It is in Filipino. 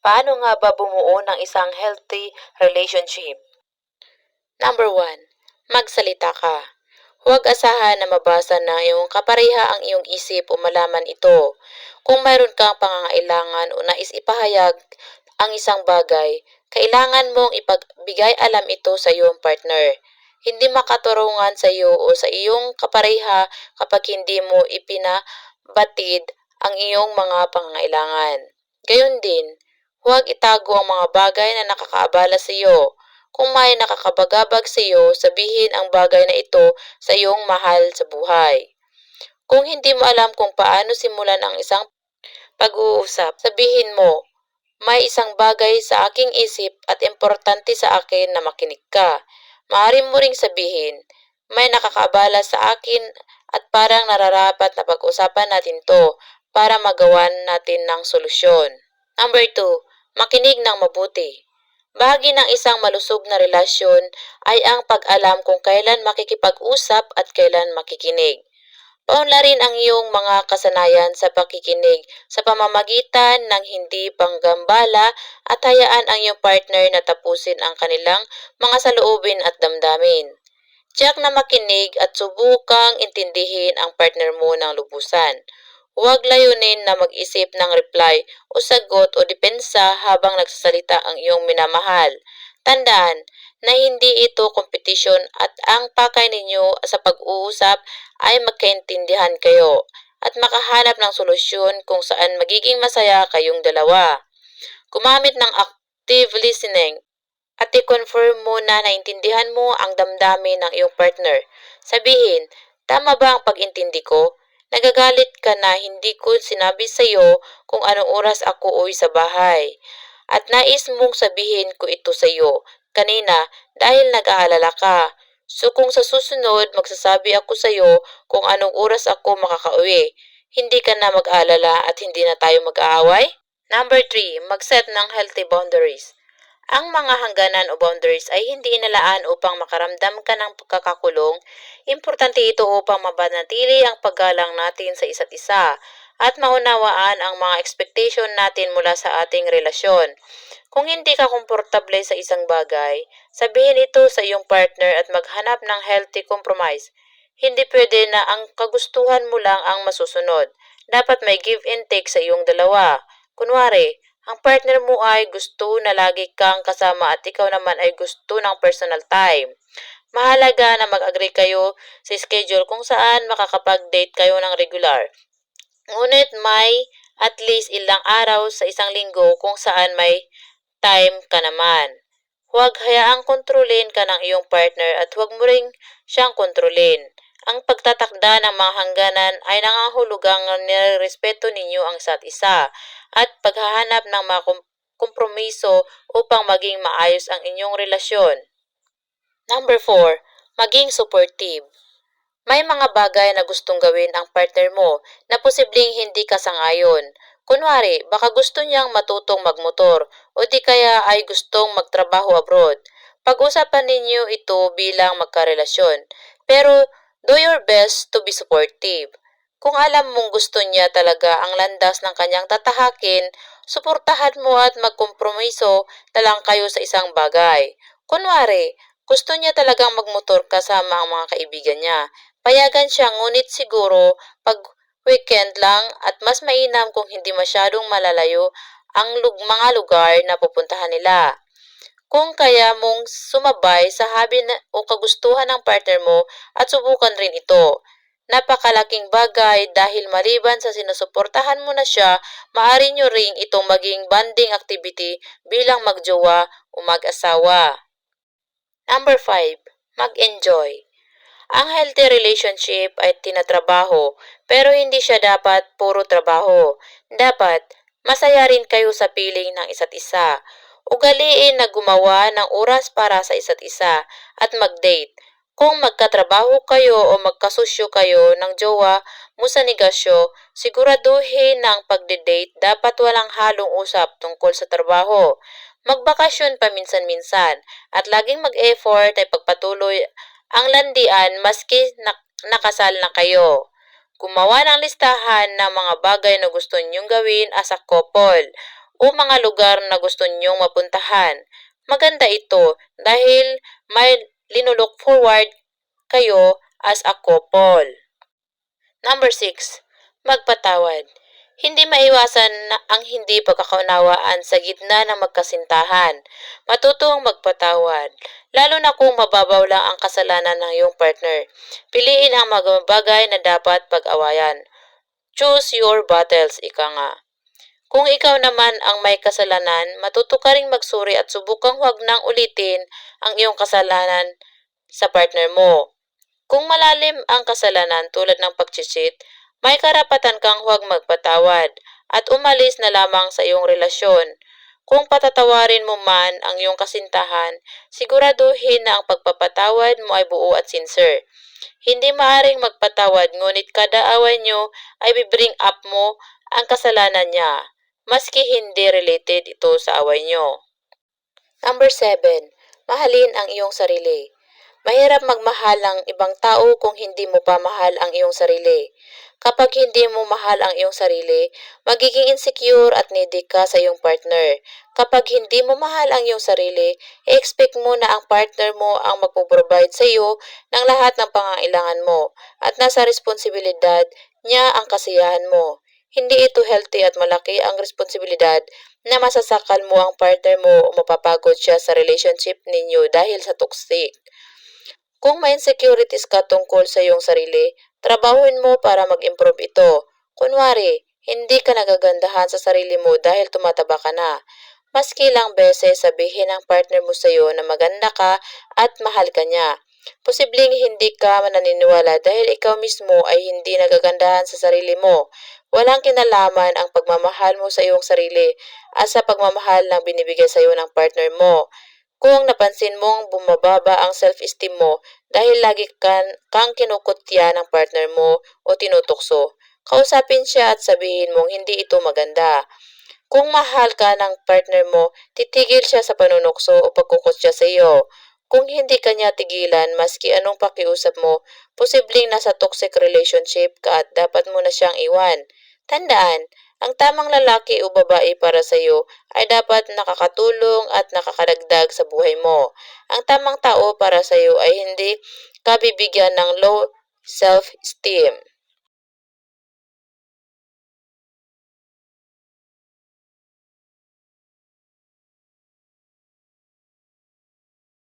Paano nga ba bumuo ng isang healthy relationship? Number 1. Magsalita ka. Huwag asahan na mabasa ng iyong kapareha ang iyong isip o malaman ito. Kung mayroon kang pangangailangan o nais ipahayag ang isang bagay, kailangan mong ipagbigay alam ito sa iyong partner. Hindi makaturungan sa iyo o sa iyong kapareha kapag hindi mo ipinabatid ang iyong mga pangangailangan. Gayon din, huwag itago ang mga bagay na nakakaabala sa iyo. Kung may nakakabagabag sa iyo, sabihin ang bagay na ito sa iyong mahal sa buhay. Kung hindi mo alam kung paano simulan ang isang pag-uusap, sabihin mo, may isang bagay sa aking isip at importante sa akin na makinig ka. Maaari mo ring sabihin, may nakakaabala sa akin at parang nararapat na pag-usapan natin to para magawan natin ng solusyon. Number 2, makinig ng mabuti. Bahagi ng isang malusog na relasyon ay ang pag-alam kung kailan makikipag-usap at kailan makikinig. Paunlarin ang iyong mga kasanayan sa pakikinig sa pamamagitan ng hindi panggambala at hayaan ang iyong partner na tapusin ang kanilang mga saloobin at damdamin. Tiyak na makinig at subukang intindihin ang partner mo ng lubusan. Huwag layunin na mag-isip ng reply o sagot o depensa habang nagsasalita ang iyong minamahal. Tandaan na hindi ito kompetisyon at ang pakay ninyo sa pag-uusap ay magkaintindihan kayo at makahanap ng solusyon kung saan magiging masaya kayong dalawa. Gumamit ng active listening at i-confirm mo na naintindihan mo ang damdamin ng iyong partner. Sabihin, tama ba ang pag-intindi ko? Nagagalit ka na hindi ko sinabi sa iyo kung anong oras ako uwi sa bahay. At nais mong sabihin ko ito sa iyo kanina dahil nag-aalala ka. So kung sa susunod magsasabi ako sa iyo kung anong oras ako makakauwi, hindi ka na mag-aalala at hindi na tayo mag-aaway? Number 3, mag-set ng healthy boundaries. Ang mga hangganan o boundaries ay hindi inalaan upang makaramdam ka ng pagkakakulong. Importante ito upang mabanatili ang paggalang natin sa isa't isa at maunawaan ang mga expectation natin mula sa ating relasyon. Kung hindi ka komportable sa isang bagay, sabihin ito sa iyong partner at maghanap ng healthy compromise. Hindi pwede na ang kagustuhan mo lang ang masusunod. Dapat may give and take sa iyong dalawa. Kunwari, ang partner mo ay gusto na lagi kang kasama at ikaw naman ay gusto ng personal time. Mahalaga na mag-agree kayo sa schedule kung saan makakapag-date kayo ng regular. Ngunit may at least ilang araw sa isang linggo kung saan may time ka naman. Huwag hayaang kontrolin ka ng iyong partner at huwag mo ring siyang kontrolin. Ang pagtatakda ng mga hangganan ay nangangahulugang nirespeto ninyo ang isa't isa at paghahanap ng mga kompromiso upang maging maayos ang inyong relasyon. Number 4, maging supportive. May mga bagay na gustong gawin ang partner mo na posibleng hindi ka sangayon. Kunwari, baka gusto niyang matutong magmotor o di kaya ay gustong magtrabaho abroad. Pag-usapan ninyo ito bilang magkarelasyon. Pero do your best to be supportive. Kung alam mong gusto niya talaga ang landas ng kanyang tatahakin, suportahan mo at magkompromiso na lang kayo sa isang bagay. Kunwari, gusto niya talagang magmotor kasama ang mga kaibigan niya. Payagan siya ngunit siguro pag weekend lang at mas mainam kung hindi masyadong malalayo ang mga lugar na pupuntahan nila. Kung kaya mong sumabay sa hobby o kagustuhan ng partner mo at subukan rin ito. Napakalaking bagay dahil maliban sa sinusuportahan mo na siya, maaari nyo ring itong maging bonding activity bilang magjowa o mag-asawa. Number 5, mag-enjoy. Ang healthy relationship ay tinatrabaho, pero hindi siya dapat puro trabaho. Dapat, masaya rin kayo sa piling ng isa't isa. Ugaliin na gumawa ng oras para sa isa't isa at mag-date. Kung magkatrabaho kayo o magkasosyo kayo ng jowa mo sa negasyo, siguraduhin ng pagde-date dapat walang halong usap tungkol sa trabaho. Magbakasyon paminsan-minsan at laging mag-effort ay pagpatuloy ang landian maski nakasal na kayo. Gumawa ng listahan ng mga bagay na gusto niyong gawin as a couple o mga lugar na gusto nyong mapuntahan. Maganda ito dahil may linulook forward kayo as a couple. Number 6, magpatawad. Hindi maiwasan ang hindi pagkakaunawaan sa gitna ng magkasintahan. Matutong magpatawad, lalo na kung mababaw lang ang kasalanan ng iyong partner. Piliin ang mga bagay na dapat pag-awayan. Choose your battles, ika nga. Kung ikaw naman ang may kasalanan, matuto ka ring magsuri at subukang huwag nang ulitin ang iyong kasalanan sa partner mo. Kung malalim ang kasalanan tulad ng pag-cheat, may karapatan kang huwag magpatawad at umalis na lamang sa iyong relasyon. Kung patatawarin mo man ang iyong kasintahan, siguraduhin na ang pagpapatawad mo ay buo at sincere. Hindi maaring magpatawad ngunit kada away nyo ay bibring up mo ang kasalanan niya, maski hindi related ito sa away nyo. Number 7, mahalin ang iyong sarili. Mahirap magmahal ng ibang tao kung hindi mo pa mahal ang iyong sarili. Kapag hindi mo mahal ang iyong sarili, magiging insecure at needy ka sa iyong partner. Kapag hindi mo mahal ang iyong sarili, i-expect mo na ang partner mo ang magpo-provide sa iyo ng lahat ng pangangailangan mo at nasa responsibilidad niya ang kasiyahan mo. Hindi ito healthy at malaki ang responsibilidad na masasakal mo ang partner mo o mapapagod siya sa relationship ninyo dahil sa toxic. Kung may insecurities ka tungkol sa iyong sarili, trabahuin mo para mag-improve ito. Kunwari, hindi ka nagagandahan sa sarili mo dahil tumataba ka na. Maski lang beses sabihin ng partner mo sa iyo na maganda ka at mahal ka niya. Posibleng hindi ka mananiniwala dahil ikaw mismo ay hindi nagagandahan sa sarili mo. Walang kinalaman ang pagmamahal mo sa iyong sarili at sa pagmamahal na binibigay sa iyo ng partner mo. Kung napansin mong bumababa ang self-esteem mo dahil lagi kang kinukutya ng partner mo o tinutokso, kausapin siya at sabihin mong hindi ito maganda. Kung mahal ka ng partner mo, titigil siya sa panunokso o pagkukutya sa iyo. Kung hindi ka niya tigilan maski anong pakiusap mo, posibleng nasa toxic relationship ka at dapat mo na siyang iwan. Tandaan, ang tamang lalaki o babae para sa iyo ay dapat nakakatulong at nakakadagdag sa buhay mo. Ang tamang tao para sa iyo ay hindi kabibigyan ng low self-esteem.